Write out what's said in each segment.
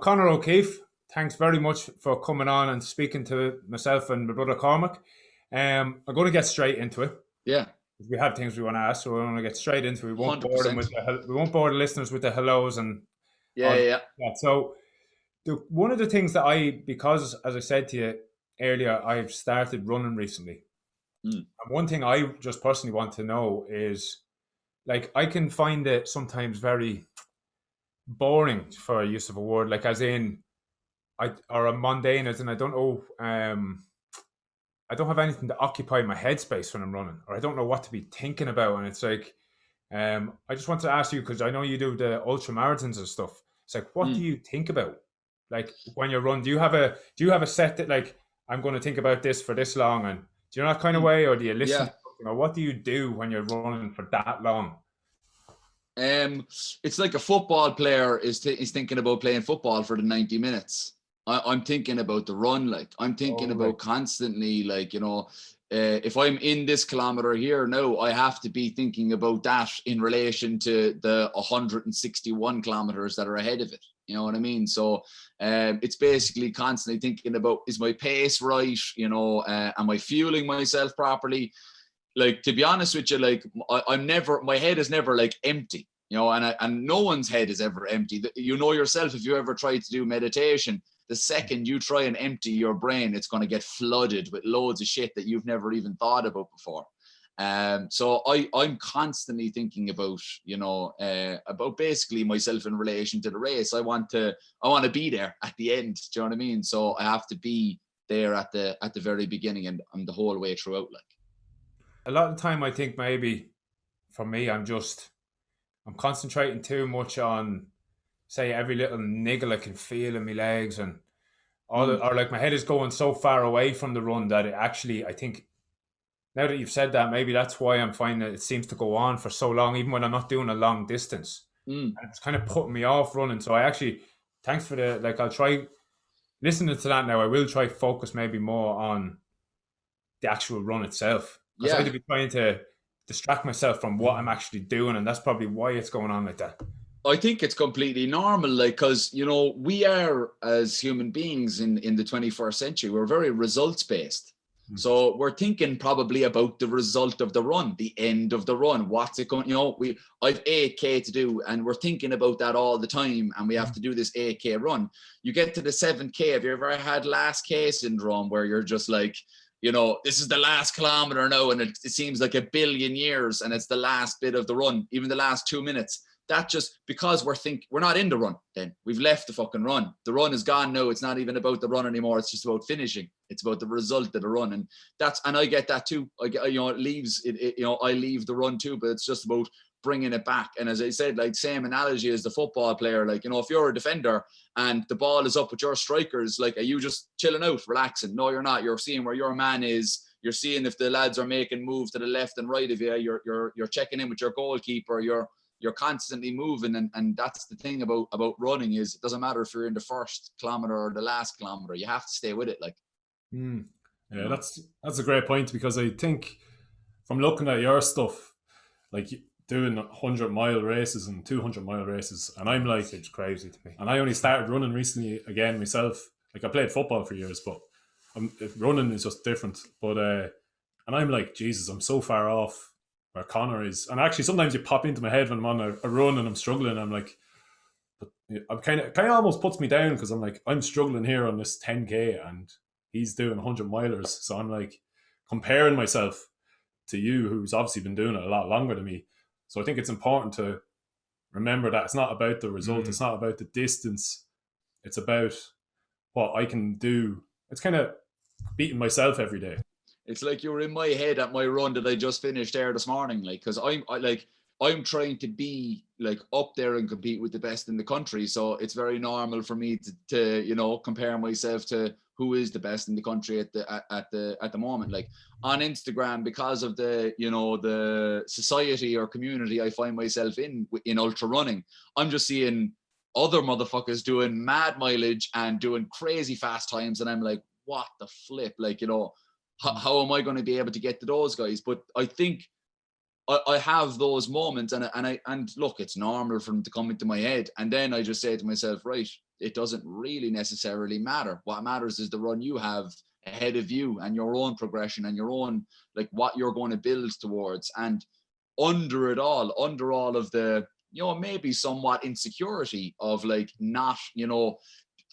Conor O'Keefe, thanks very much for coming on and speaking to myself and my brother Cormac. I'm going to get straight into it. Yeah, We have things we want to ask, so we're going to get straight into it. We won't bore them 100%. with we won't bore the listeners with the hellos and Yeah, all yeah, that. So, one of the things that because as I said to you earlier, I've started running recently. yeah. Mm. And one thing I just personally want to know is, like, I can find it sometimes very boring, for a use of a word, like as in or a mundane, as in I don't know. I don't have anything to occupy my headspace when I'm running, or I don't know what to be thinking about. And it's like, I just wanted to ask you, because I know you do the ultra marathons and stuff. It's like, what do Mm. you think about, like, when you run? Do you have a set that, like, I'm going to think about this for this long, and do you know that kind of Mm. way, or do you listen Yeah. to something, or what do you do when you're running for that long? It's like a football player is thinking about playing football for the 90 minutes. I'm thinking about the run, like I'm thinking Oh, right. about constantly, like, if I'm in this kilometer here now, I have to be thinking about that in relation to the 161 kilometers that are ahead of it. You know what I mean? So it's basically constantly thinking about, is my pace right? Am I fueling myself properly? Like, to be honest with you, like my head is never like empty, and no one's head is ever empty. You know yourself, if you ever try to do meditation, the second you try and empty your brain, it's going to get flooded with loads of shit that you've never even thought about before. So I'm constantly thinking about, about basically myself in relation to the race. I want to be there at the end. Do you know what I mean? So I have to be there at the very beginning and the whole way throughout, like. A lot of the time, I think maybe for me, I'm concentrating too much on, say, every little niggle I can feel in my legs, and Mm. or like my head is going so far away from the run that it actually, I think, now that you've said that, maybe that's why I'm finding that it seems to go on for so long, even when I'm not doing a long distance. Mm. And it's kind of putting me off running. So I actually, thanks for like, I'll try listening to that now. I will try focus maybe more on the actual run itself, because Yeah, I'd be trying to distract myself from what I'm actually doing, and that's probably why it's going on like that. I think it's completely normal, like, because we are, as human beings in the 21st century, we're very results based. So we're thinking probably about the result of the run, the end of the run. What's it going? I've 8K to do, and we're thinking about that all the time. And we have to do this 8K run. You get to the 7K. Have you ever had last K syndrome, where you're just like, this is the last kilometer now, and it seems like a billion years, and it's the last bit of the run, even the last 2 minutes. That just because we're not in the run. Then we've left the fucking run. The run is gone now. It's not even about the run anymore. It's just about finishing. It's about the result of the run, and I get that too. It leaves it. I leave the run too, but it's just about bringing it back. And as I said, like, same analogy as the football player. Like, if you're a defender and the ball is up with your strikers, like, are you just chilling out, relaxing? No, you're not. You're seeing where your man is. You're seeing if the lads are making moves to the left and right of you. You're checking in with your goalkeeper. You're constantly moving, and that's the thing about running, is it doesn't matter if you're in the first kilometer or the last kilometer. You have to stay with it, like. Yeah, that's a great point, because I think from looking at your stuff, like doing 100-mile races and 200-mile races, and I'm like, It's crazy to me. and I only started running recently again myself. Like, I played football for years, but running is just different. But and I'm like, Jesus, I'm so far off where Conor is. And actually, sometimes you pop into my head when I'm on a run and I'm struggling. I'm like, but I'm kind of almost puts me down, because I'm like, I'm struggling here on this 10K and he's doing 100-milers. So I'm like comparing myself to you, who's obviously been doing it a lot longer than me. So I think it's important to remember that it's not about the result. It's not about the distance. It's about what I can do. It's kind of beating myself every day. It's like you were in my head at my run that I just finished there this morning, like, because I'm trying to be like up there and compete with the best in the country. So it's very normal for me to compare myself to who is the best in the country at the moment. Like, on Instagram, because of the society or community I find myself in ultra running, I'm just seeing other motherfuckers doing mad mileage and doing crazy fast times, and I'm like, what the flip? Like, how am I going to be able to get to those guys? But I think I have those moments, and look, it's normal for them to come into my head, and then I just say to myself, right, it doesn't really necessarily matter. What matters is the run you have ahead of you and your own progression and your own, like, what you're going to build towards. And under all of the, maybe somewhat insecurity of like not,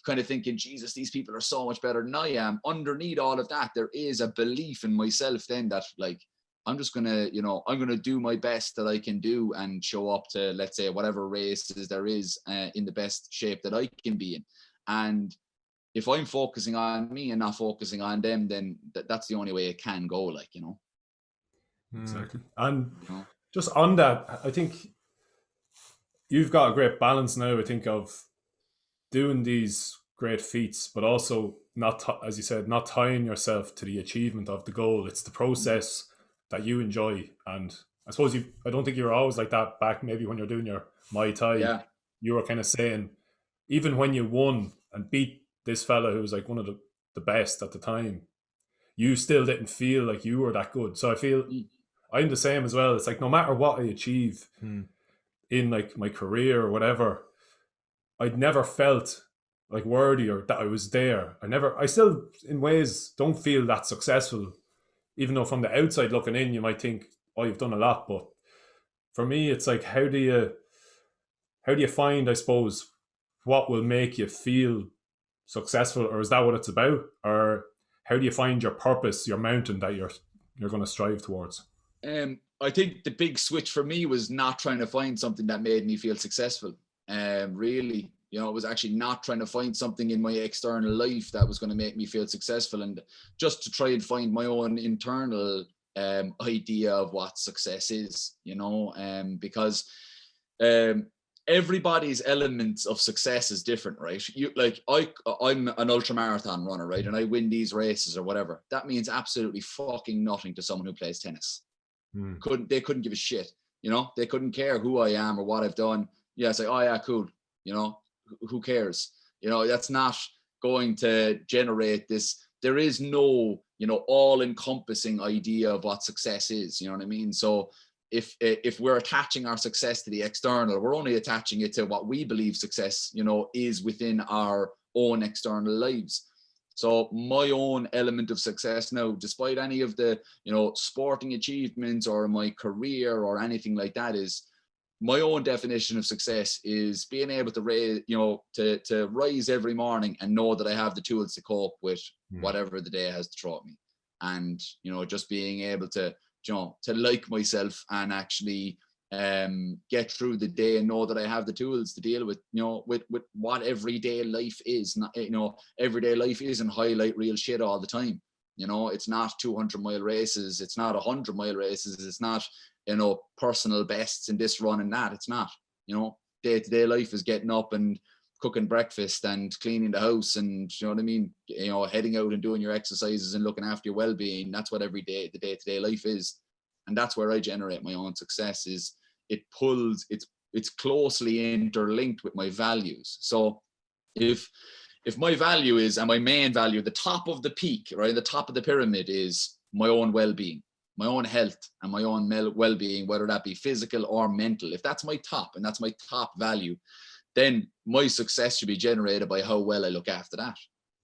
kind of thinking, Jesus, these people are so much better than I am. Underneath all of that, there is a belief in myself then that, like, I'm just going to, I'm going to do my best that I can do and show up to, let's say, whatever races there is in the best shape that I can be in. And if I'm focusing on me and not focusing on them, then that's the only way it can go, like, Exactly. And just on that, I think you've got a great balance now, I think, of doing these great feats, but also not, as you said, not tying yourself to the achievement of the goal. It's the process that you enjoy. And I suppose I don't think you were always like that back maybe when you're doing your Muay Thai. Yeah. You were kind of saying, even when you won and beat this fella who was like one of the best at the time, you still didn't feel like you were that good. So I feel I'm the same as well. It's like no matter what I achieve in like my career or whatever, I'd never felt like worthy or that I was there. I still in ways don't feel that successful, even though from the outside looking in, you might think, oh, you've done a lot. But for me, it's like, how do you find, I suppose, what will make you feel successful? Or is that what it's about? Or how do you find your purpose, your mountain that you're going to strive towards? I think the big switch for me was not trying to find something that made me feel successful. Really, it was actually not trying to find something in my external life that was going to make me feel successful, and just to try and find my own internal idea of what success is, because everybody's elements of success is different, right? I'm an ultra marathon runner, right? And I win these races or whatever. That means absolutely fucking nothing to someone who plays tennis. They couldn't give a shit, they couldn't care who I am or what I've done. Yeah, it's like, oh yeah, cool. Who cares? That's not going to generate this. There is no, all-encompassing idea of what success is. You know what I mean? So if we're attaching our success to the external, we're only attaching it to what we believe success, is within our own external lives. So my own element of success now, despite any of the, sporting achievements or my career or anything like that, is my own definition of success is being able to raise, to rise every morning and know that I have the tools to cope with whatever the day has to throw at me. And, just being able to, to like myself and actually get through the day and know that I have the tools to deal with, with what everyday life is. Not, everyday life isn't highlight real shit all the time. It's not 200-mile races. It's not 100-mile races. It's not, personal bests in this run and that. It's not, day-to-day life is getting up and cooking breakfast and cleaning the house and, heading out and doing your exercises and looking after your well-being. That's what the day-to-day life is. And that's where I generate my own success. Is it's closely interlinked with my values. So if my value is, and my main value, the top of the peak, right, the top of the pyramid is my own well-being, my own health and my own well-being, whether that be physical or mental. If that's my top and that's my top value, then my success should be generated by how well I look after that.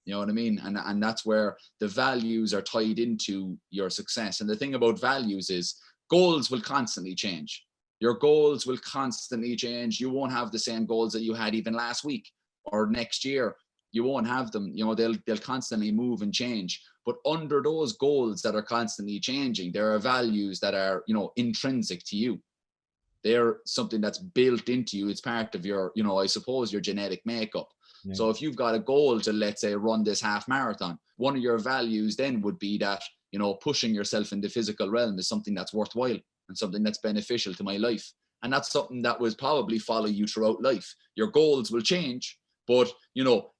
You know what I mean? And that's where the values are tied into your success. And the thing about values is goals will constantly change. Your goals will constantly change. You won't have the same goals that you had even last week or next year. You won't have them. They'll constantly move and change. But under those goals that are constantly changing, there are values that are, intrinsic to you. They're something that's built into you. It's part of your, I suppose, your genetic makeup. Yeah. So if you've got a goal to, let's say, run this half marathon, one of your values then would be that, pushing yourself in the physical realm is something that's worthwhile and something that's beneficial to my life. And that's something that will probably follow you throughout life. Your goals will change, but,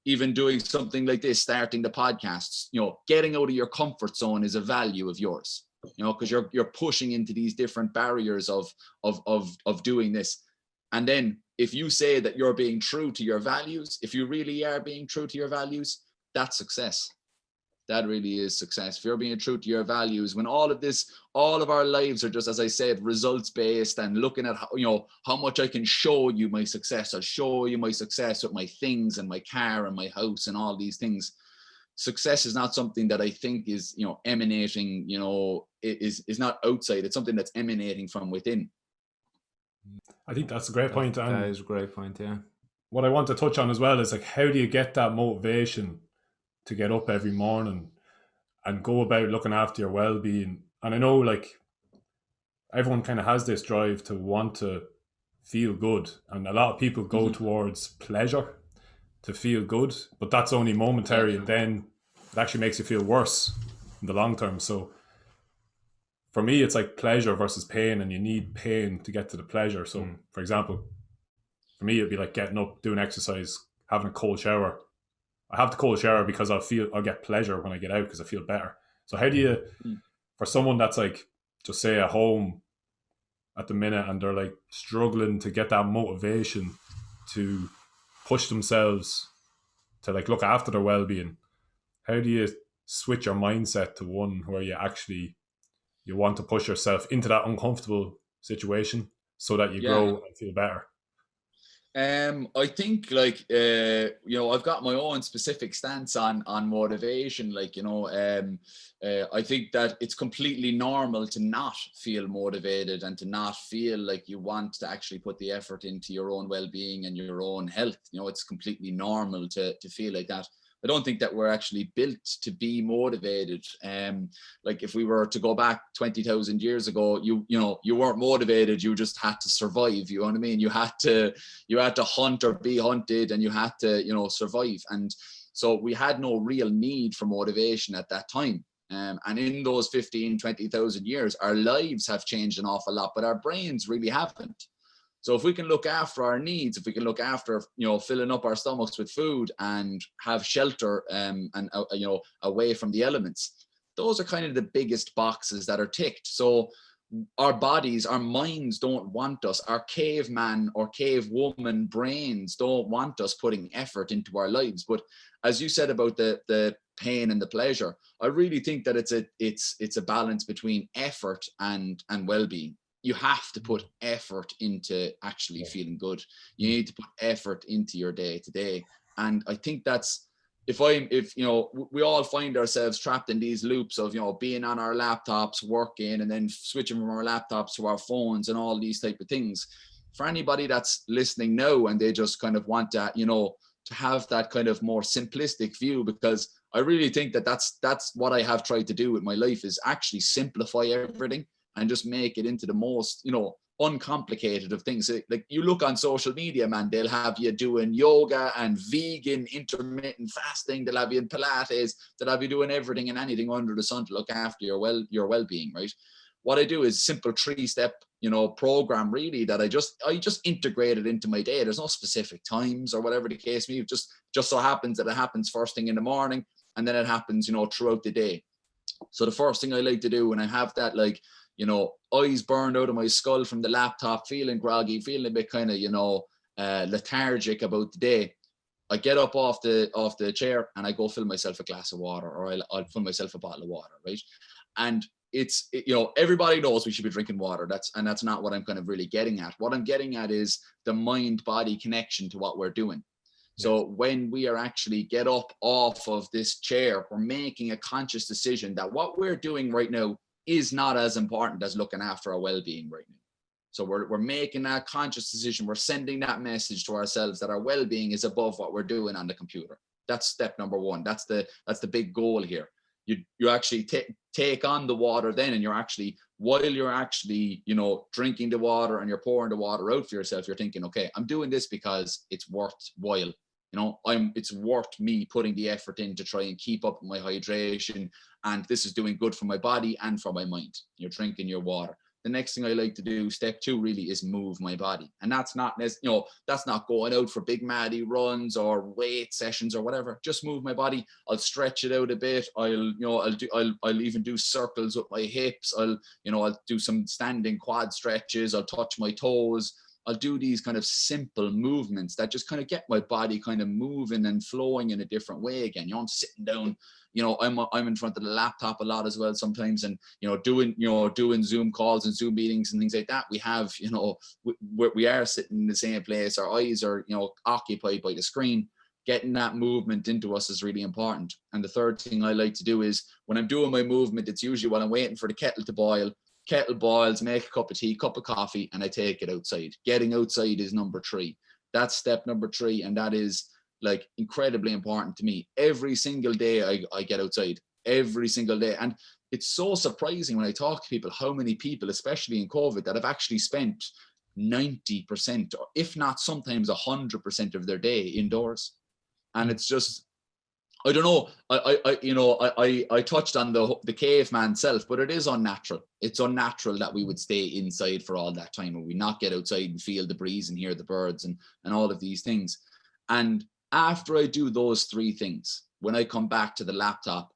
even doing something like this, starting the podcasts, getting out of your comfort zone is a value of yours, because you're pushing into these different barriers of doing this. And then if you say that you're being true to your values, if you really are being true to your values, that's success. That really is success. If you're being true to your values, when all of our lives are just, as I said, results based and looking at how much I can show you my success. I'll show you my success with my things and my car and my house and all these things. Success is not something that I think is, emanating, is not outside. It's something that's emanating from within. I think that's a great point. That is a great point, yeah. What I want to touch on as well is like, how do you get that motivation to get up every morning and go about looking after your well-being? And I know like everyone kind of has this drive to want to feel good, and a lot of people go towards pleasure to feel good, but that's only momentary, and then it actually makes you feel worse in the long term. So for me, it's like pleasure versus pain, and you need pain to get to the pleasure. So for example, for me, it'd be like getting up, doing exercise, having a cold shower. I have the cold shower because I'll get pleasure when I get out because I feel better. So how do you, for someone that's like, just say at home at the minute and they're like struggling to get that motivation to push themselves to like look after their well-being, how do you switch your mindset to one where you want to push yourself into that uncomfortable situation so that you grow and feel better? I think like I've got my own specific stance on motivation. Like I think that it's completely normal to not feel motivated and to not feel like you want to actually put the effort into your own well-being and your own health. It's completely normal to feel like that. I don't think that we're actually built to be motivated. Like if we were to go back 20,000 years ago, you weren't motivated. You just had to survive. You know what I mean? You had to hunt or be hunted, and you had to, survive. And so we had no real need for motivation at that time. And in those 15, 20,000 years, our lives have changed an awful lot, but our brains really haven't. So if we can look after our needs, if we can look after, filling up our stomachs with food and have shelter and away from the elements, those are kind of the biggest boxes that are ticked. So our bodies, our minds don't want us. Our caveman or cavewoman brains don't want us putting effort into our lives. But as you said about the pain and the pleasure, I really think that it's a balance between effort and well-being. You have to put effort into actually feeling good. You need to put effort into your day to day. And I think that's, if we all find ourselves trapped in these loops of, being on our laptops, working, and then switching from our laptops to our phones and all these type of things. For anybody that's listening now and they just kind of want to, to have that kind of more simplistic view, because I really think that that's what I have tried to do with my life, is actually simplify everything and just make it into the most, uncomplicated of things. Like you look on social media, man, they'll have you doing yoga and vegan intermittent fasting. They'll have you in Pilates. They'll have you doing everything and anything under the sun to look after your well-being, right? What I do is simple 3-step, program really that I just integrated into my day. There's no specific times or whatever the case may be. Just so happens that it happens first thing in the morning, and then it happens, throughout the day. So the first thing I like to do when I have that, like, eyes burned out of my skull from the laptop, feeling groggy, feeling a bit kind of, lethargic about the day, I get up off the chair and I go fill myself a glass of water, or I'll fill myself a bottle of water, right? And everybody knows we should be drinking water. That's not what I'm kind of really getting at. What I'm getting at is the mind-body connection to what we're doing. So when we are actually get up off of this chair, we're making a conscious decision that what we're doing right now is not as important as looking after our well-being right now. So we're making that conscious decision. We're sending that message to ourselves that our well-being is above what we're doing on the computer. That's step number one. That's the big goal here. You actually take on the water then, and while you're actually drinking the water and you're pouring the water out for yourself, you're thinking, okay, I'm doing this because it's worthwhile. It's worth me putting the effort in to try and keep up my hydration, and this is doing good for my body and for my mind. You're drinking your water. The next thing I like to do, step 2, really is move my body. And that's not going out for big maddy runs or weight sessions or whatever. Just move my body. I'll stretch it out a bit. I'll even do circles with my hips. I'll do some standing quad stretches. I'll touch my toes. I'll do these kind of simple movements that just kind of get my body kind of moving and flowing in a different way again. You know, I'm sitting down, you know, I'm in front of the laptop a lot as well sometimes, and doing Zoom calls and Zoom meetings and things like that. We have, you know, we are sitting in the same place. Our eyes are, you know, occupied by the screen. Getting that movement into us is really important. And the third thing I like to do is when I'm doing my movement, it's usually while I'm waiting for the kettle to boil. Kettle boils, make a cup of tea, cup of coffee, and I take it outside. Getting outside is number 3. That's step number 3, and that is like incredibly important to me. Every single day I get outside, every single day. And it's so surprising when I talk to people, how many people, especially in COVID, that have actually spent 90%, or if not sometimes 100% of their day indoors. And it's just, I don't know, I touched on the caveman self, but it is unnatural. It's unnatural that we would stay inside for all that time, and we not get outside and feel the breeze and hear the birds and all of these things. And after I do those 3 things, when I come back to the laptop,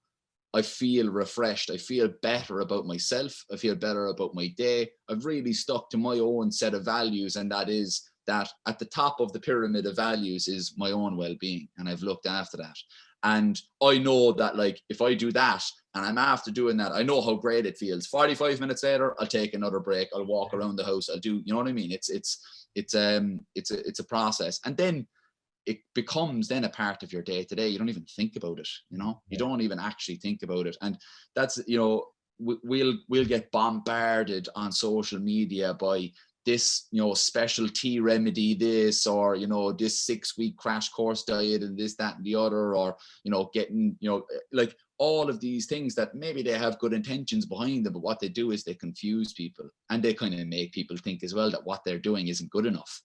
I feel refreshed. I feel better about myself. I feel better about my day. I've really stuck to my own set of values, and that is that at the top of the pyramid of values is my own well-being, and I've looked after that. And I know that, like, if I do that and I'm after doing that, I know how great it feels. 45 minutes later, I'll take another break. I'll walk around the house. I'll do, you know what I mean? It's a process. And then it becomes then a part of your day to day. You don't even think about it, you know, you don't even actually think about it. And that's, you know, we'll get bombarded on social media by this, you know, special tea remedy, this, or, you know, this 6-week crash course diet and this, that, and the other, or, you know, getting, you know, like all of these things that maybe they have good intentions behind them, but what they do is they confuse people, and they kind of make people think as well that what they're doing isn't good enough.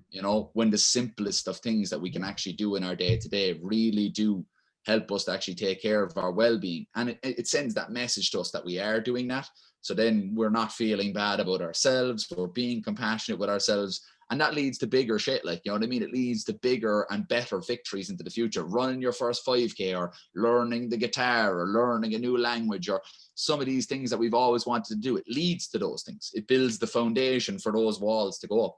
You know, when the simplest of things that we can actually do in our day to day really do help us to actually take care of our well-being. And it sends that message to us that we are doing that. So then we're not feeling bad about ourselves, or being compassionate with ourselves. And that leads to bigger shit, like, you know what I mean? It leads to bigger and better victories into the future. Running your first 5K, or learning the guitar, or learning a new language, or some of these things that we've always wanted to do. It leads to those things. It builds the foundation for those walls to go up.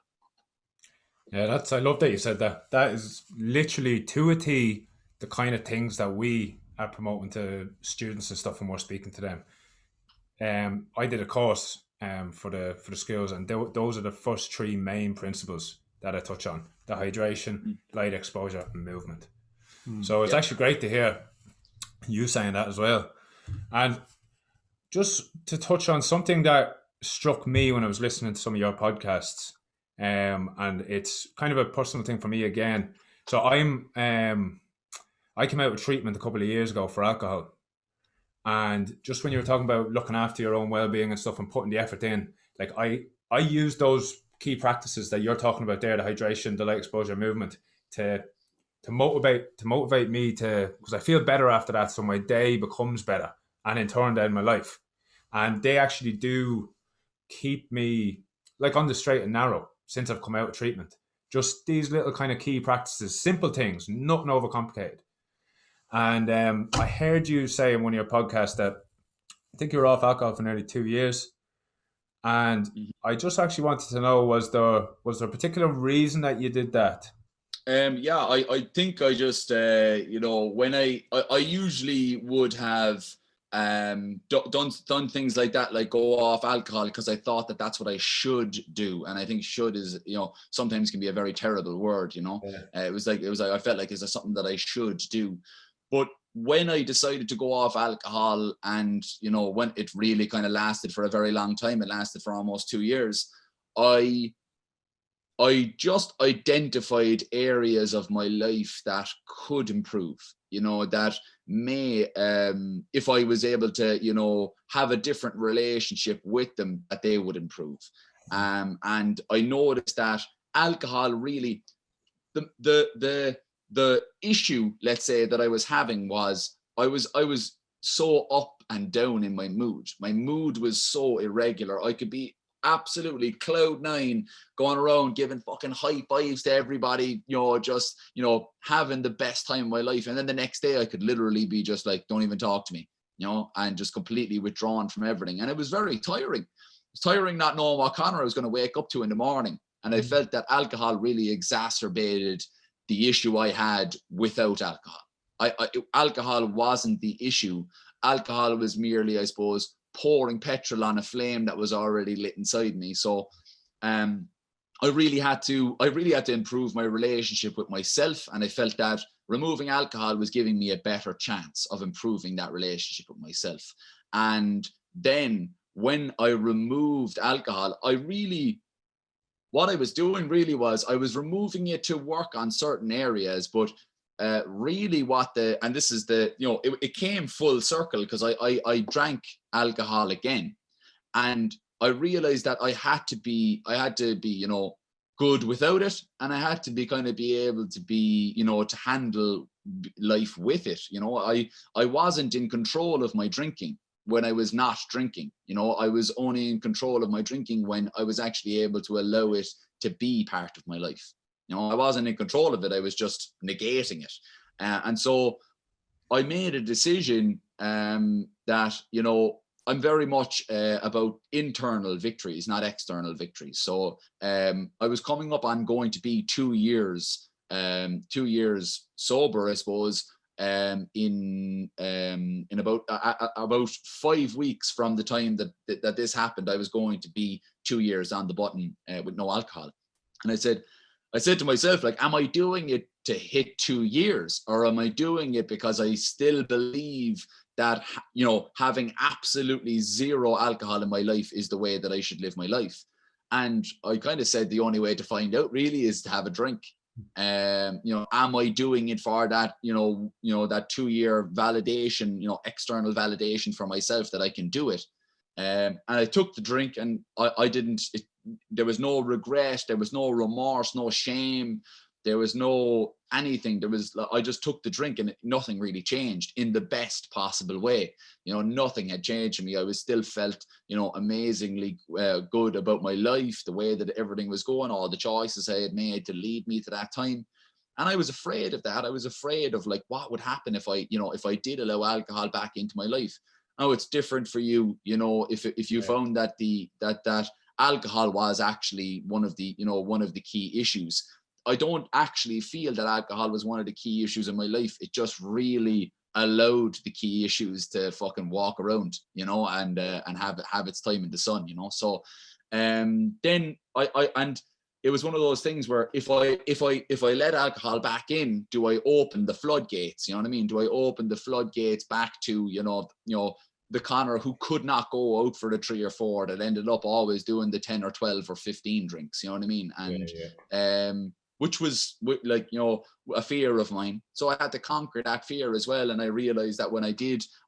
Yeah, I love that you said that. That is literally to a T the kind of things that we are promoting to students and stuff when we're speaking to them. I did a course for the schools, and those are the first 3 main principles that I touch on: the hydration, light exposure, and movement. So it's actually great to hear you saying that as well. And just to touch on something that struck me when I was listening to some of your podcasts, and it's kind of a personal thing for me again. So I came out with treatment a couple of years ago for alcohol. And just when you were talking about looking after your own well-being and stuff and putting the effort in, like I use those key practices that you're talking about there, the hydration, the light exposure, movement, to motivate me to, because I feel better after that. So my day becomes better, and in turn then my life. And they actually do keep me like on the straight and narrow since I've come out of treatment. Just these little kind of key practices, simple things, nothing overcomplicated. And I heard you say in one of your podcasts that I think you were off alcohol for nearly 2 years. And I just actually wanted to know, was there a particular reason that you did that? Yeah, I think I just, you know, when I usually would have done things like that, like go off alcohol, because I thought that that's what I should do. And I think should is, you know, sometimes can be a very terrible word, you know. It was like I felt like, is there something that I should do? But when I decided to go off alcohol, and, you know, when it really kind of lasted for a very long time, it lasted for almost 2 years, I just identified areas of my life that could improve, you know, that may, if I was able to, you know, have a different relationship with them, that they would improve. And I noticed that alcohol really, the issue, let's say, that I was having was I was so up and down in my mood. My mood was so irregular. I could be absolutely cloud 9, going around giving fucking high fives to everybody, you know, just, you know, having the best time of my life. And then the next day I could literally be just like, don't even talk to me, you know, and just completely withdrawn from everything. And it was very tiring. It's tiring not knowing what Conor I was going to wake up to in the morning. And I felt that alcohol really exacerbated the issue I had without alcohol. Alcohol wasn't the issue. Alcohol was merely, I suppose, pouring petrol on a flame that was already lit inside me. So I really had to improve my relationship with myself. And I felt that removing alcohol was giving me a better chance of improving that relationship with myself. And then when I removed alcohol, what I was doing really was I was removing it to work on certain areas, but really and this is it came full circle, because I drank alcohol again, and I realized that I had to be, good without it, and I had to be able to be, to handle life with it. I wasn't in control of my drinking when I was not drinking. I was only in control of my drinking when I was actually able to allow it to be part of my life. I wasn't in control of it. I was just negating it. And so I made a decision that, I'm very much about internal victories, not external victories. So I was coming up on going to be 2 years sober, I suppose, in about 5 weeks from the time that this happened. I was going to be 2 years on the button with no alcohol. And I said to myself, like, am I doing it to hit 2 years, or am I doing it because I still believe that, having absolutely zero alcohol in my life is the way that I should live my life? And I kind of said the only way to find out really is to have a drink. Am I doing it for that, that 2 year validation, external validation for myself that I can do it? And I took the drink, and there was no regret, there was no remorse, no shame, there was no anything. I just took the drink, and nothing really changed in the best possible way. Nothing had changed in me. I was still felt, amazingly good about my life, the way that everything was going, all the choices I had made to lead me to that time. And I was afraid of that. I was afraid of, like, what would happen if I did allow alcohol back into my life. Now it's different for you, if you found that that alcohol was actually one of the key issues. I don't actually feel that alcohol was one of the key issues in my life. It just really allowed the key issues to fucking walk around, and have its time in the sun, So then and it was one of those things where if I let alcohol back in, do I open the floodgates? You know what I mean? Do I open the floodgates back to, the Conor who could not go out for the 3 or 4, that ended up always doing the 10 or 12 or 15 drinks, you know what I mean? And which was, like, a fear of mine. So I had to conquer that fear as well. And I realized that when I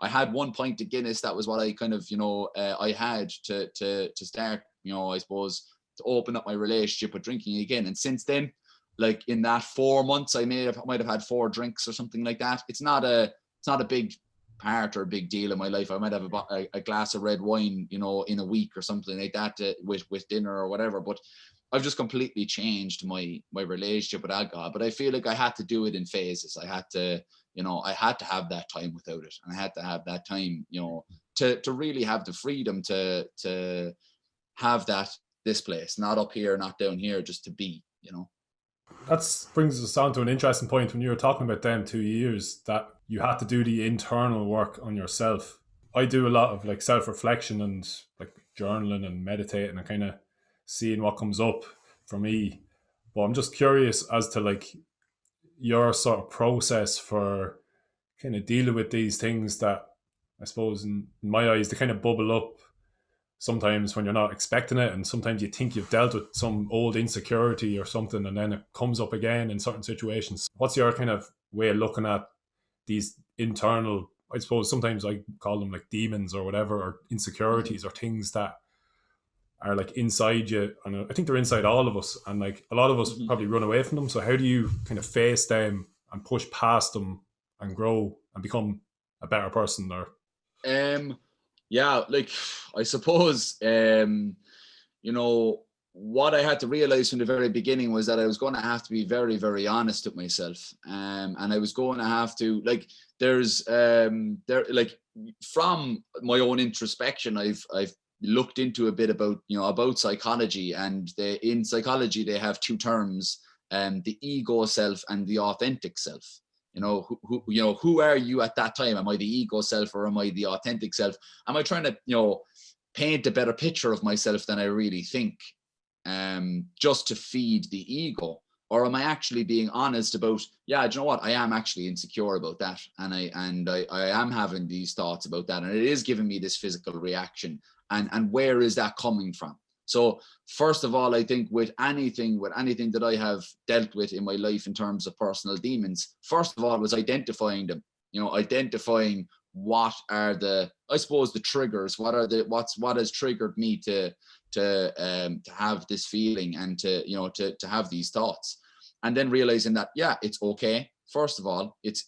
had 1 pint of Guinness. That was what I kind of, I had to start, I suppose, to open up my relationship with drinking again. And since then, like, in that 4 months, I might have had 4 drinks or something like that. It's not a big part or a big deal in my life. I might have a glass of red wine, in a week or something like that, with dinner or whatever. But I've just completely changed my relationship with alcohol. But I feel like I had to do it in phases. I had to have that time without it, and I had to have that time, to really have the freedom to have this place, not up here, not down here, just to be, That brings us on to an interesting point when you were talking about them 2 years, that you had to do the internal work on yourself. I do a lot of, like, self-reflection and, like, journaling and meditating and kind of seeing what comes up for me. But I'm just curious as to, like, your sort of process for kind of dealing with these things that, I suppose, in my eyes, they kind of bubble up sometimes when you're not expecting it, and sometimes you think you've dealt with some old insecurity or something, and then it comes up again in certain situations. What's your kind of way of looking at these internal, I suppose sometimes I call them, like, demons or whatever, or insecurities, or things that are, like, inside you, and I think they're inside all of us, and, like, a lot of us probably run away from them. So how do you kind of face them and push past them and grow and become a better person? Or yeah, like, I suppose, what I had to realize from the very beginning was that I was going to have to be very, very honest with myself. And I was going to have to, like, from my own introspection, I've looked into a bit about, about psychology, and in psychology they have two terms, the ego self and the authentic self. Who are you at that time? Am I the ego self or am I the authentic self? Am I trying to, paint a better picture of myself than I really think, just to feed the ego? Or am I actually being honest about, yeah, do you know what? I am actually insecure about that. And I am having these thoughts about that. And it is giving me this physical reaction. And where is that coming from? So first of all, I think with anything that I have dealt with in my life in terms of personal demons, first of all, was identifying them, identifying what are the triggers, what has triggered me to have this feeling and to have these thoughts. And then realizing that, yeah, it's okay. First of all, it's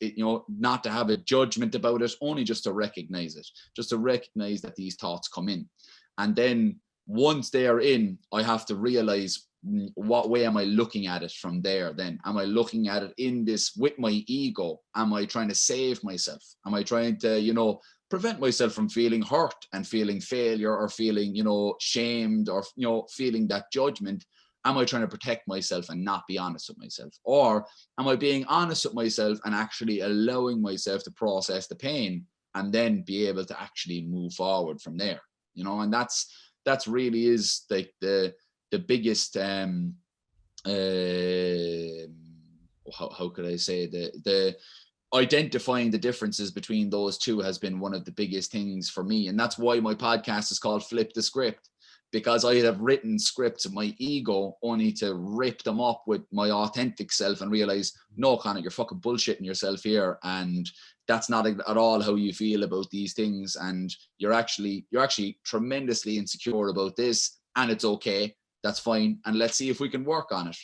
not to have a judgment about it, only just to recognize it, just to recognize that these thoughts come in. And then once they are in, I have to realize, what way am I looking at it from there? Then am I looking at it in this with my ego? Am I trying to save myself? Am I trying to, prevent myself from feeling hurt and feeling failure or feeling, shamed or, feeling that judgment? Am I trying to protect myself and not be honest with myself? Or am I being honest with myself and actually allowing myself to process the pain and then be able to actually move forward from there? And that's really is like the biggest, how could I say, the identifying the differences between those two has been one of the biggest things for me. And that's why my podcast is called Flip the Script, because I have written scripts of my ego only to rip them up with my authentic self and realize, no, Conor, you're fucking bullshitting yourself here. And that's not at all how you feel about these things. And you're actually tremendously insecure about this, and it's okay. That's fine. And let's see if we can work on it.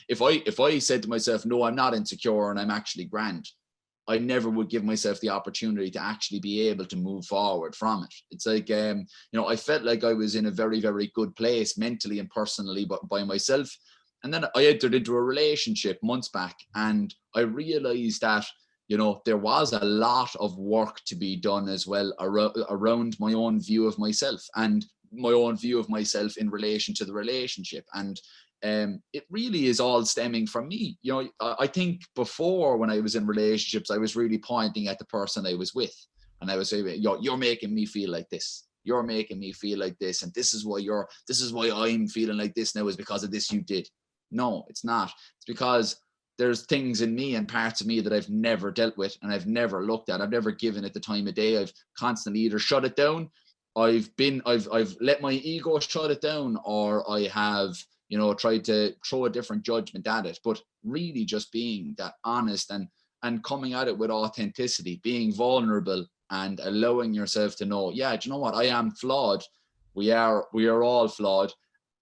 If I said to myself, no, I'm not insecure and I'm actually grand, I never would give myself the opportunity to actually be able to move forward from it. It's like, I felt like I was in a very, very good place mentally and personally, but by myself. And then I entered into a relationship months back, and I realized that, there was a lot of work to be done as well around my own view of myself and my own view of myself in relation to the relationship. And it really is all stemming from me. I think before, when I was in relationships, I was really pointing at the person I was with, and I was saying, you're making me feel like this. You're making me feel like this, and this is why I'm feeling like this now, is because of this you did. No, it's not. It's because there's things in me and parts of me that I've never dealt with and I've never looked at. I've never given it the time of day. I've constantly either shut it down. I've let my ego shut it down, or I have, tried to throw a different judgment at it. But really just being that honest and coming at it with authenticity, being vulnerable and allowing yourself to know, yeah, do you know what? I am flawed. We are all flawed,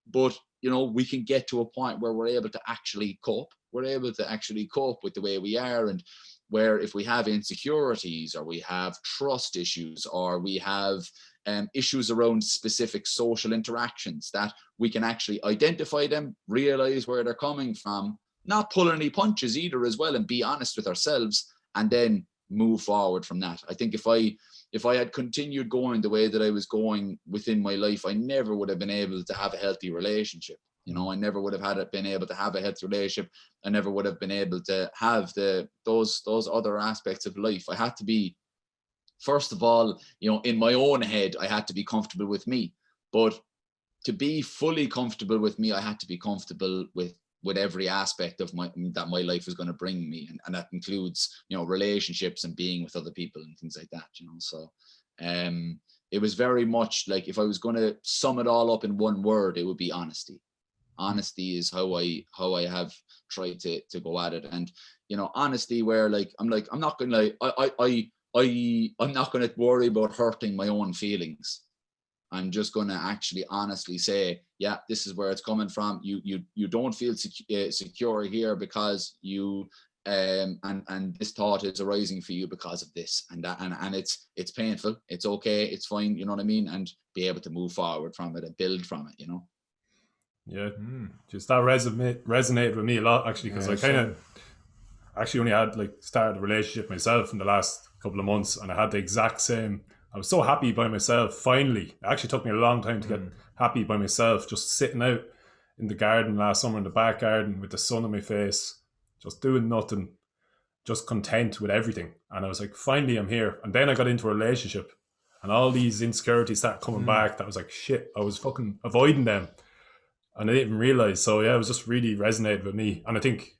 but we can get to a point where we're able to actually cope. We're able to actually cope with the way we are, and where if we have insecurities, or we have trust issues, or we have issues around specific social interactions, that we can actually identify them, realize where they're coming from, not pull any punches either as well, and be honest with ourselves, and then move forward from that. I think if I had continued going the way that I was going within my life, I never would have been able to have a healthy relationship. I never would have been able to have a healthy relationship. I never would have been able to have those other aspects of life. I had to be, first of all, in my own head, I had to be comfortable with me. But to be fully comfortable with me, I had to be comfortable with every aspect of my life is going to bring me, and that includes relationships and being with other people and things like that. So it was very much like, if I was going to sum it all up in one word, it would be honesty. Honesty is how I have tried to go at it. And honesty, where I'm not going to I'm not going to worry about hurting my own feelings. I'm just going to actually honestly say, yeah, this is where it's coming from. You don't feel secure here because you and this thought is arising for you because of this and that, and it's painful. It's okay. It's fine. You know what I mean? And be able to move forward from it and build from it. Yeah, just that resonated with me a lot, actually, because I kind of actually only had started a relationship myself in the last couple of months, and I had the exact same I was so happy by myself. Finally, it actually took me a long time to get happy by myself. Just sitting out in the garden last summer, in the back garden with the sun on my face, just doing nothing, just content with everything. And I was like, finally, I'm here. And then I got into a relationship, and all these insecurities started coming back. That was like, shit, I was fucking avoiding them, and I didn't even realize. So yeah, it was just really resonated with me. And I think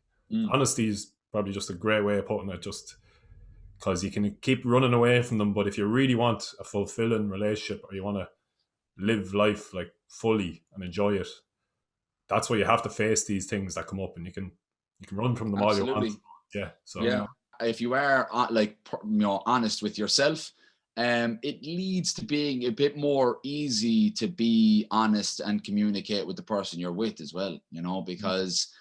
honesty is probably just a great way of putting it. Just because you can keep running away from them, but if you really want a fulfilling relationship, or you want to live life like fully and enjoy it, that's where you have to face these things that come up, and you can run from them all you want. Yeah. So if you are honest with yourself, it leads to being a bit more easy to be honest and communicate with the person you're with as well, because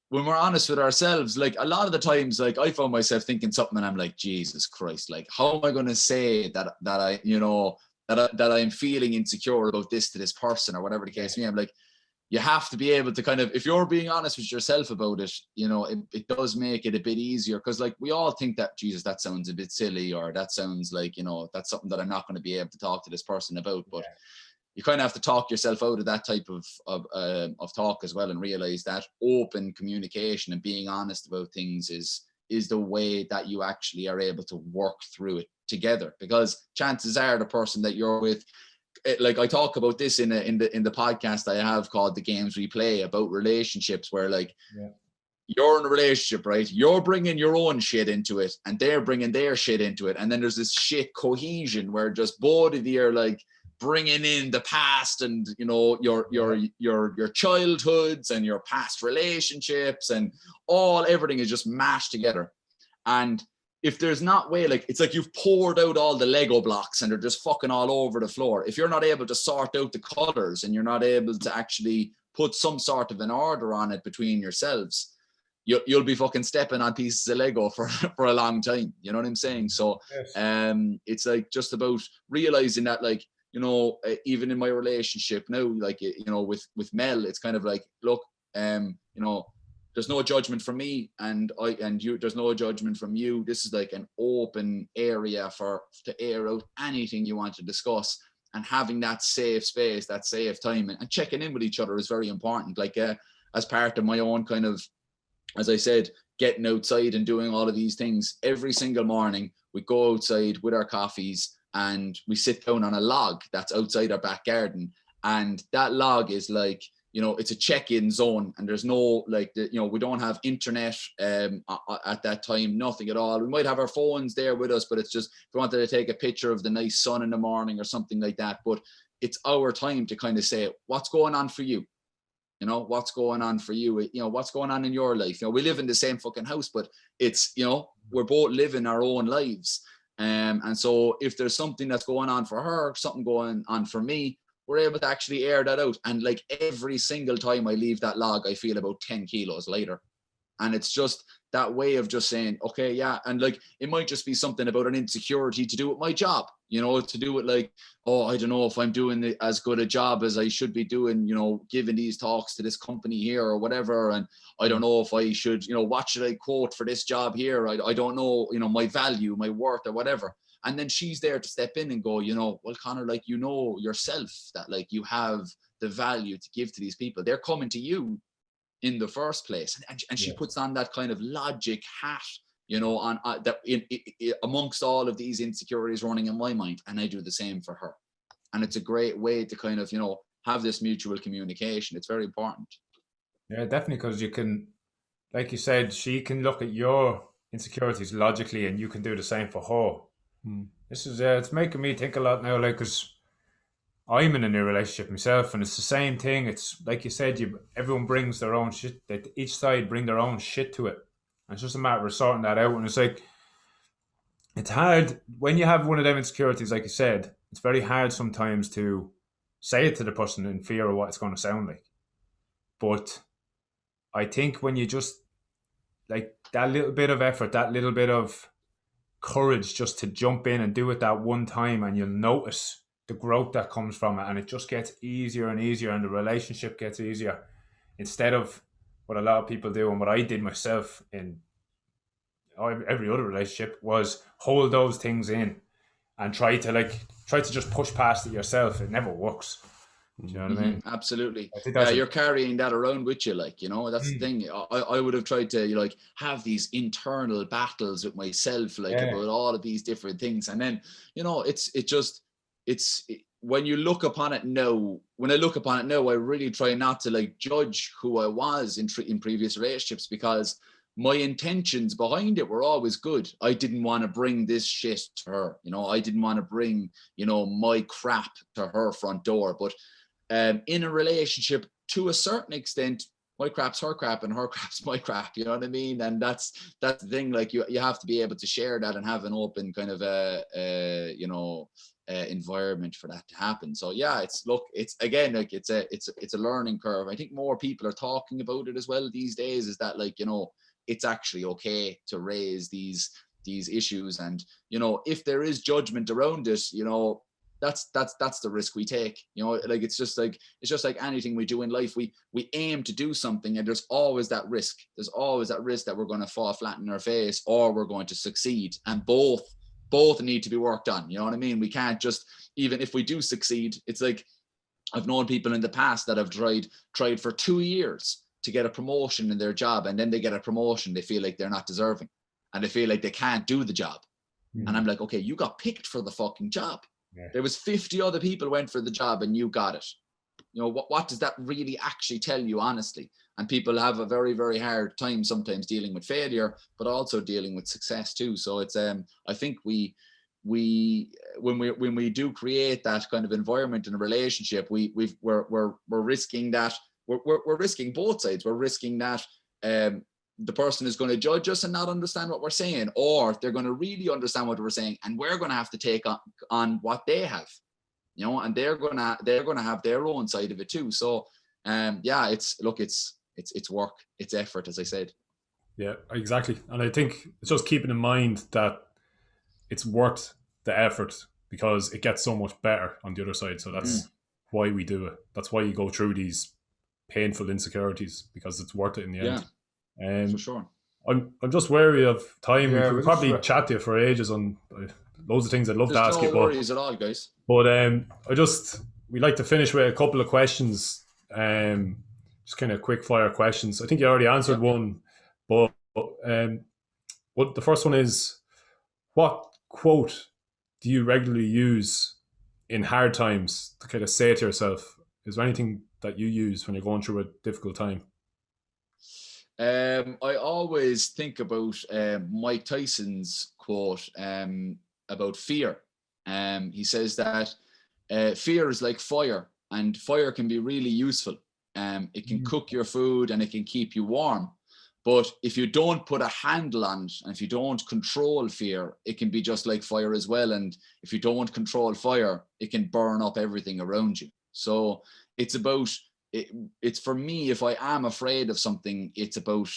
when we're honest with ourselves, like a lot of the times, like I found myself thinking something and I'm like, Jesus Christ, like how am I going to say that I, that I'm feeling insecure about this to this person or whatever the case may be. I'm like, you have to be able to kind of, if you're being honest with yourself about it, it does make it a bit easier, because like we all think that, Jesus, that sounds a bit silly, or that sounds like, that's something that I'm not going to be able to talk to this person about. But you kind of have to talk yourself out of that type of talk as well, and realize that open communication and being honest about things is the way that you actually are able to work through it together. Because chances are the person that you're with, like I talk about this in the podcast I have called The Games We Play, about relationships, where like you're in a relationship, right? You're bringing your own shit into it, and they're bringing their shit into it, and then there's this shit cohesion where just both of you are like bringing in the past and your childhoods and your past relationships, and everything is just mashed together. And if there's not way, like it's like you've poured out all the Lego blocks and they're just fucking all over the floor. If you're not able to sort out the colors and you're not able to actually put some sort of an order on it between yourselves, you'll be fucking stepping on pieces of Lego for a long time. You know what I'm saying? So it's like just about realizing that, like, even in my relationship now, like, with Mel, it's kind of like, look, there's no judgment from me and you, there's no judgment from you. This is like an open area to air out anything you want to discuss, and having that safe space, that safe time, and checking in with each other is very important. Like, as part of my own kind of, as I said, getting outside and doing all of these things, every single morning we go outside with our coffees and we sit down on a log that's outside our back garden. And that log is like, it's a check-in zone, and there's no, like, we don't have internet at that time, nothing at all. We might have our phones there with us, but it's just, if we wanted to take a picture of the nice sun in the morning or something like that. But it's our time to kind of say, what's going on for you? What's going on for you? What's going on in your life? We live in the same fucking house, but it's, we're both living our own lives. And so if there's something that's going on for her, something going on for me, we're able to actually air that out. And like every single time I leave that log, I feel about 10 kilos lighter. And it's just that way of just saying, okay, yeah. And like, it might just be something about an insecurity to do with my job, to do with like, oh, I don't know if I'm doing as good a job as I should be doing, giving these talks to this company here or whatever. And I don't know if I should, what should I quote for this job here? I don't know, my value, my worth or whatever. And then she's there to step in and go, well, Conor, like, yourself that like you have the value to give to these people. They're coming to you in the first place. And she puts on that kind of logic hat, on that amongst all of these insecurities running in my mind. And I do the same for her. And it's a great way to kind of, have this mutual communication. It's very important. Yeah, definitely. Because you can, like you said, she can look at your insecurities logically, and you can do the same for her. This is it's making me think a lot now, like, because I'm in a new relationship myself, and it's the same thing. It's like you said, everyone brings their own shit. Each side bring their own shit to it, and it's just a matter of sorting that out. And it's like, it's hard when you have one of them insecurities, like you said. It's very hard sometimes to say it to the person in fear of what it's going to sound like. But I think when you just, like, that little bit of effort, that little bit of courage just to jump in and do it that one time, and you'll notice the growth that comes from it, and it just gets easier and easier, and the relationship gets easier, instead of what a lot of people do, and what I did myself in every other relationship, was hold those things in and try to just push past it yourself. It never works. Do you know what I mean? Absolutely. I think Yeah, that's you're carrying that around with you, like, you know, that's the Mm. thing. I would have tried to, like, have these internal battles with myself, like, Yeah. about all of these different things. And then, you know, when you look upon it now, when I look upon it now, I really try not to, like, judge who I was in previous relationships, because my intentions behind it were always good. I didn't want to bring this shit to her. You know, I didn't want to bring, you know, my crap to her front door. But in a relationship, to a certain extent, my crap's her crap and her crap's my crap. You know what I mean? And that's the thing. Like, you have to be able to share that and have an open kind of environment for that to happen. So yeah, it's again, like, it's a learning curve. I think more people are talking about it as well these days. Is that, like, you know, it's actually okay to raise these issues, and, you know, if there is judgment around it, you know, that's the risk we take. You know, like, it's just like anything we do in life. We aim to do something, and there's always that risk. There's always that risk that we're going to fall flat in our face, or we're going to succeed, and both need to be worked on. You know what I mean? We can't just, even if we do succeed, it's like, I've known people in the past that have tried for 2 years to get a promotion in their job, and then they get a promotion, they feel like they're not deserving, and they feel like they can't do the job. And I'm like, okay, you got picked for the fucking job. Yeah. There was 50 other people went for the job and you got it. You know, what does that really actually tell you, honestly? And people have a very, very hard time sometimes dealing with failure, but also dealing with success too. So it's I think we when we do create that kind of environment in a relationship, we're risking that. We're risking both sides. We're risking that the person is going to judge us and not understand what we're saying, or they're going to really understand what we're saying, and we're going to have to take on what they have, you know, and they're going to have their own side of it too. So yeah, it's work, it's effort, as I said. Yeah, exactly. And I think it's just keeping in mind that it's worth the effort, because it gets so much better on the other side. So that's why we do it. That's why you go through these painful insecurities, because it's worth it in the end. For sure. I'm just wary of time. Yeah, we could probably chat to you for ages on loads of things I'd love to ask you. No worries at all, guys. But we like to finish with a couple of questions. Just kind of quick fire questions. I think you already answered one, but the first one is, what quote do you regularly use in hard times to kind of say to yourself? Is there anything that you use when you're going through a difficult time? I always think about Mike Tyson's quote about fear. He says that fear is like fire, and fire can be really useful. It can cook your food and it can keep you warm. But if you don't put a handle on it, and if you don't control fear, it can be just like fire as well. And if you don't control fire, it can burn up everything around you. So it's about, it's for me, if I am afraid of something, it's about,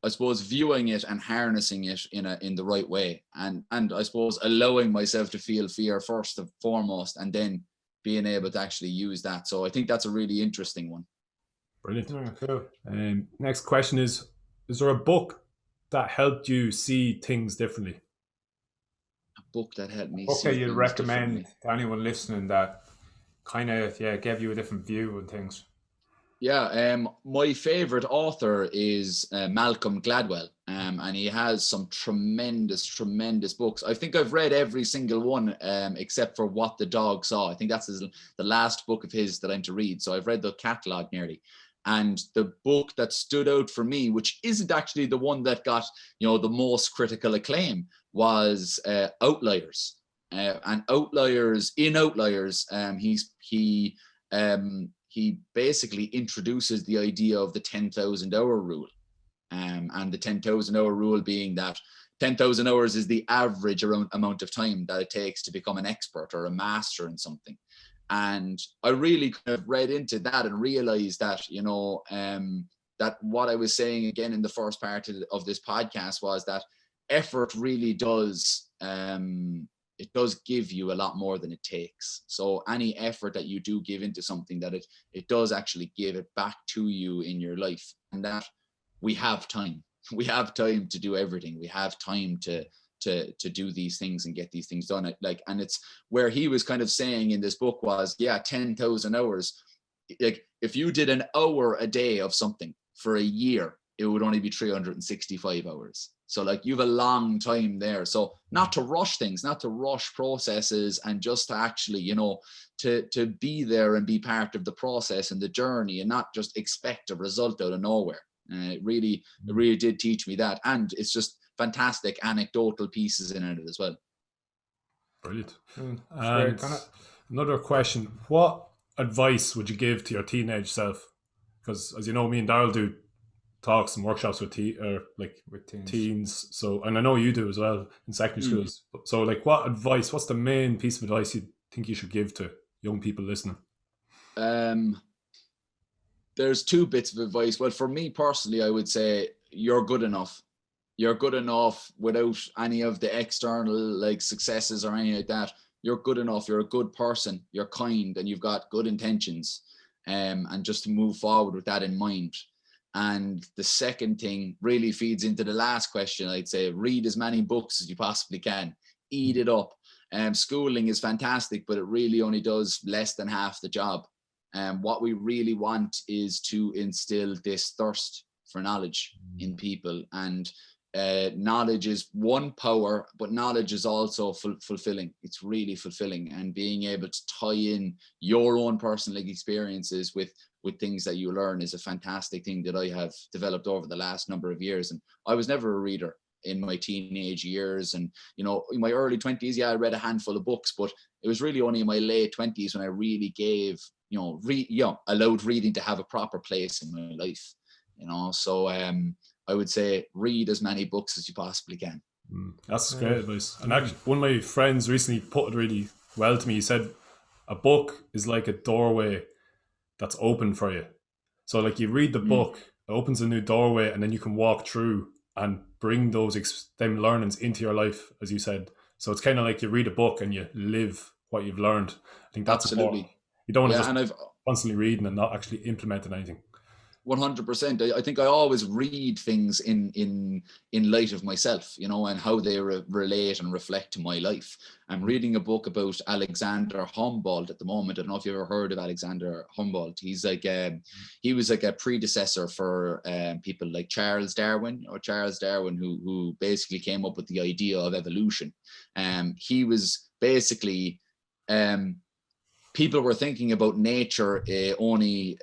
I suppose, viewing it and harnessing it in the right way. And I suppose allowing myself to feel fear first and foremost, and then being able to actually use that. So I think that's a really interesting one. Brilliant. Oh, cool. Next question is there a book that helped you see things differently? A book that helped me see see you'd things recommend to anyone listening that kind of gave you a different view on things? Yeah, my favorite author is Malcolm Gladwell, and he has some tremendous books. I think I've read every single one except for What the Dog Saw. I think that's the last book of his that I'm to read. So I've read the catalog nearly. And the book that stood out for me, which isn't actually the one that got, you know, the most critical acclaim, was Outliers. And Outliers, he basically introduces the idea of the 10,000 hour rule. And the 10,000 hour rule being that 10,000 hours is the average amount of time that it takes to become an expert or a master in something. And I really kind of read into that and realized that, you know, that what I was saying again in the first part of this podcast was that effort really does, it does give you a lot more than it takes. So any effort that you do give into something, that it does actually give it back to you in your life. And that we have time. We have time to do everything. We have time to to do these things and get these things done. Like, and it's where he was kind of saying in this book was, 10,000 hours. Like, if you did an hour a day of something for a year, it would only be 365 hours. So like, you have a long time there. So not to rush things, not to rush processes, and just to actually, you know, to be there and be part of the process and the journey, and not just expect a result out of nowhere. It really did teach me that. And it's just fantastic anecdotal pieces in it as well. Brilliant. Great, another question: what advice would you give to your teenage self? Because, as you know, me and Darryl do talks and workshops with teens. So, and I know you do as well in secondary schools. So, like, what advice? What's the main piece of advice you think you should give to young people listening? There's two bits of advice. Well, for me personally, I would say you're good enough. You're good enough without any of the external like successes or anything like that. You're good enough. You're a good person. You're kind, and you've got good intentions. And just to move forward with that in mind. And the second thing really feeds into the last question. I'd say read as many books as you possibly can. Eat it up. Schooling is fantastic, but it really only does less than half the job. What we really want is to instill this thirst for knowledge in people. And knowledge is one power, but knowledge is also fulfilling. It's really fulfilling, and being able to tie in your own personal experiences with things that you learn is a fantastic thing that I have developed over the last number of years. And I was never a reader in my teenage years, and you know, in my early 20s, I read a handful of books, but it was really only in my late 20s when I really gave, allowed reading to have a proper place in my life. You know, so I would say read as many books as you possibly can. That's great advice. And actually, one of my friends recently put it really well to me. He said, a book is like a doorway that's open for you. So like, you read the book, it opens a new doorway, and then you can walk through and bring those them learnings into your life, as you said. So it's kind of like you read a book and you live what you've learned. I think that's absolutely important. You don't want to and just constantly reading and not actually implementing anything. 100%. I think I always read things in light of myself, you know, and how they relate and reflect to my life. I'm reading a book about Alexander Humboldt at the moment. I don't know if you've ever heard of Alexander Humboldt. He's like he was like a predecessor for people like Charles Darwin, who basically came up with the idea of evolution. He was basically people were thinking about nature only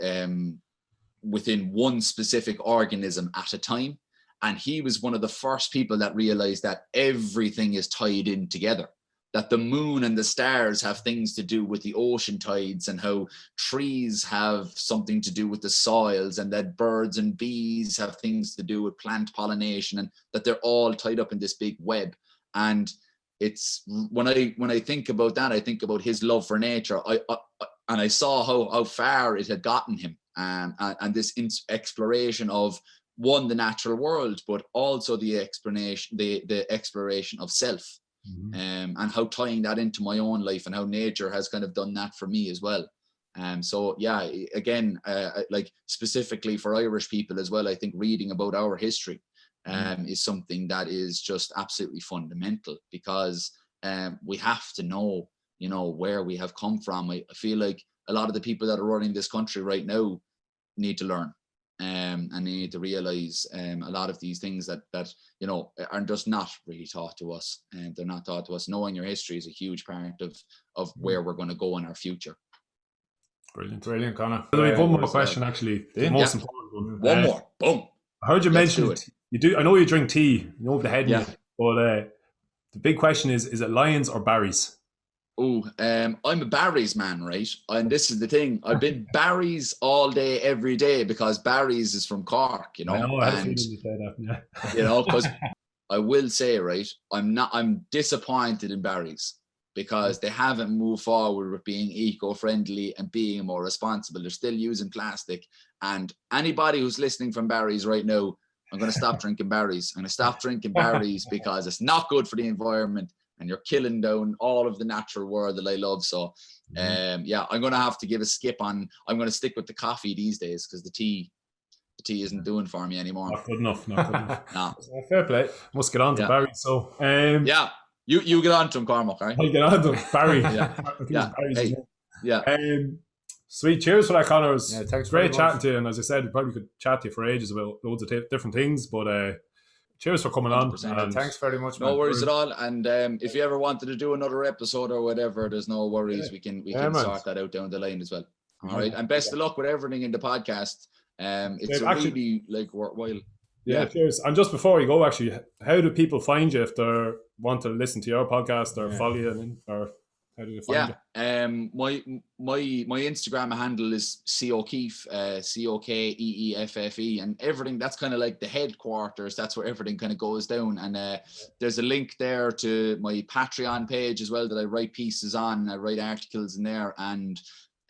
within one specific organism at a time. And he was one of the first people that realized that everything is tied in together, that the moon and the stars have things to do with the ocean tides, and how trees have something to do with the soils, and that birds and bees have things to do with plant pollination, and that they're all tied up in this big web. And it's when I think about that, I think about his love for nature. And I saw how far it had gotten him. And this exploration of the natural world, but also the exploration of self, and how tying that into my own life, and how nature has kind of done that for me as well. So yeah, again, like specifically for Irish people as well, I think reading about our history is something that is just absolutely fundamental, because we have to know, you know, where we have come from. I feel like a lot of the people that are running this country right now need to learn, and they need to realize a lot of these things that you know are just not really taught to us, and they're not taught to us. Knowing your history is a huge part of where we're going to go in our future. Brilliant, Conor. We have one more question, actually. The most important one. One more. Boom. I heard you mention it. You do. I know you drink tea. You know the head in it. But the big question is it Lions or Barry's? Oh, I'm a Barry's man, right? And this is the thing. I've been Barry's all day, every day, because Barry's is from Cork, you know. I know, I had a feeling you say that, yeah. You know, because I will say, right, I'm disappointed in Barry's, because they haven't moved forward with being eco-friendly and being more responsible. They're still using plastic. And anybody who's listening from Barry's right now, I'm going to stop drinking Barry's. I'm going to stop drinking Barry's because it's not good for the environment, and you're killing down all of the natural world that I love. So, yeah, I'm going to have to give a skip on. I'm going to stick with the coffee these days, because the tea the tea isn't doing for me anymore. Not good enough. Not good enough. No. Fair play. Must get on to Yeah. Barry. So Yeah, you get on to him, Cormac, all right? I'll get on to Barry. Yeah. I think Yeah. it's Barry's Hey. name. Yeah. Sweet. Cheers for that, Conor. It was Thanks great very chatting much. to you. And as I said, we probably could chat to you for ages about loads of different things. But cheers for coming on. 100%. And Thanks very much, No man. worries at all. And if you ever wanted to do another episode or whatever, there's no worries. We can man. sort that out down the line as well. All right. And best of luck with everything in the podcast. It's really like worthwhile. Yeah, cheers. And just before you go, actually, how do people find you if they want to listen to your podcast or follow you, or how do they find you? My Instagram handle is O'Keefe, COKEEFFE, and everything. That's kind of like the headquarters. That's where everything kind of goes down. And there's a link there to my Patreon page as well that I write pieces on. I write articles in there, and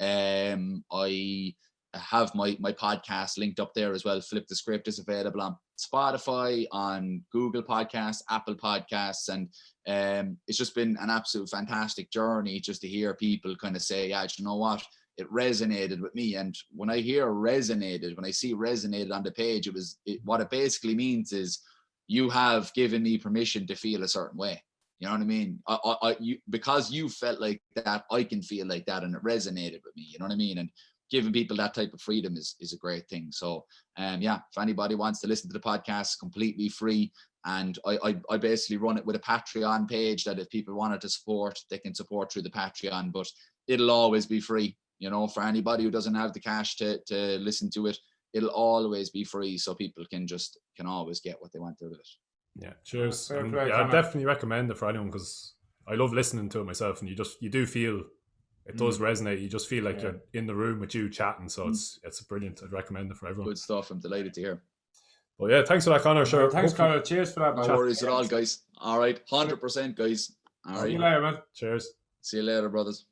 I have my podcast linked up there as well. Flip the Script is available on Spotify, on Google Podcasts, Apple Podcasts, and it's just been an absolute fantastic journey just to hear people kind of say, yeah, you know what, it resonated with me. And when I hear resonated, when I see resonated on the page, what it basically means is you have given me permission to feel a certain way. You know what I mean? Because you felt like that, I can feel like that, and it resonated with me. You know what I mean? And giving people that type of freedom is a great thing. So, if anybody wants to listen to the podcast, completely free. And I basically run it with a Patreon page that if people wanted to support, they can support through the Patreon, but it'll always be free. You know, for anybody who doesn't have the cash to listen to it, it'll always be free. So people can always get what they want out of it. Yeah, cheers. Fair And, play, I Conor. definitely recommend it for anyone because I love listening to it myself, and you do feel it does resonate. You just feel like you're in the room with you chatting, so it's brilliant. I'd recommend it for everyone. Good stuff. I'm delighted to hear. But yeah, thanks for that, Conor. Sure. Thanks, Hopefully- Conor. Cheers for that, man. No worries at all, guys. All right, 100%, guys. All See you right. later, man. Cheers. See you later, brothers.